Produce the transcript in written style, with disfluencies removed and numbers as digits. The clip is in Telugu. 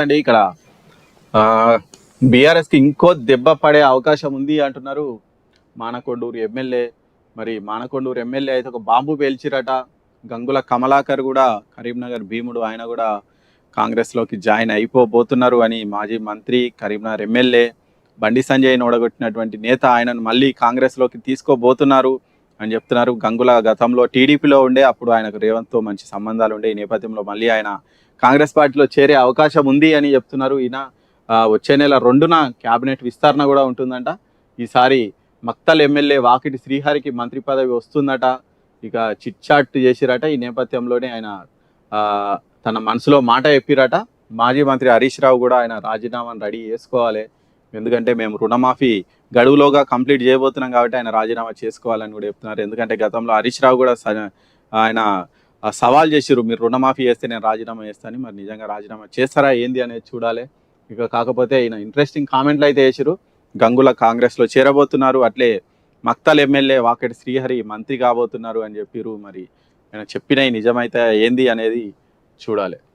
అండి ఇక్కడ బీఆర్ఎస్కి ఇంకో దెబ్బ పడే అవకాశం ఉంది అంటున్నారు మానకొండూరు ఎమ్మెల్యే. మరి మానకొండూరు ఎమ్మెల్యే అయితే ఒక బాంబు పేల్చిరట. గంగుల కమలాకర్ కూడా కరీంనగర్ భీముడు, ఆయన కూడా కాంగ్రెస్లోకి జాయిన్ అయిపోబోతున్నారు అని మాజీ మంత్రి, కరీంనగర్ ఎమ్మెల్యే బండి సంజయ్ని ఓడగొట్టినటువంటి నేత ఆయనను మళ్ళీ కాంగ్రెస్లోకి తీసుకోబోతున్నారు అని చెప్తున్నారు. గంగుల గతంలో టీడీపీలో ఉండే, అప్పుడు ఆయనకు రేవంత్తో మంచి సంబంధాలు ఉండే. ఈ నేపథ్యంలో మళ్ళీ ఆయన కాంగ్రెస్ పార్టీలో చేరే అవకాశం ఉంది అని చెప్తున్నారు. ఈయన వచ్చే నెల 2న క్యాబినెట్ విస్తరణ కూడా ఉంటుందంట. ఈసారి మక్తల్ ఎమ్మెల్యే వాకిటి శ్రీహరికి మంత్రి పదవి వస్తుందట. ఇక చిట్ చాట్ చేసిరట. ఈ నేపథ్యంలోనే ఆయన తన మనసులో మాట చెప్పిరట. మాజీ మంత్రి హరీష్ రావు కూడా ఆయన రాజీనామాను రెడీ చేసుకోవాలి, ఎందుకంటే మేము రుణమాఫీ గడువులోగా కంప్లీట్ చేయబోతున్నాం కాబట్టి ఆయన రాజీనామా చేసుకోవాలని కూడా చెప్తున్నారు. ఎందుకంటే గతంలో హరీష్ రావు కూడా ఆయన సవాల్ చేసిరు, మీరు రుణమాఫీ చేస్తే నేను రాజీనామా చేస్తాను. మరి నిజంగా రాజీనామా చేస్తారా ఏంది అనేది చూడాలి. ఇక కాకపోతే ఈయన ఇంట్రెస్టింగ్ కామెంట్లు అయితే వేసిరు. గంగుల కాంగ్రెస్లో చేరబోతున్నారు, అట్లే మక్తల్ ఎమ్మెల్యే వాకటి శ్రీహరి మంత్రి కాబోతున్నారు అని చెప్పిరు. మరి ఆయన చెప్పినవి నిజమైతే ఏంది అనేది చూడాలి.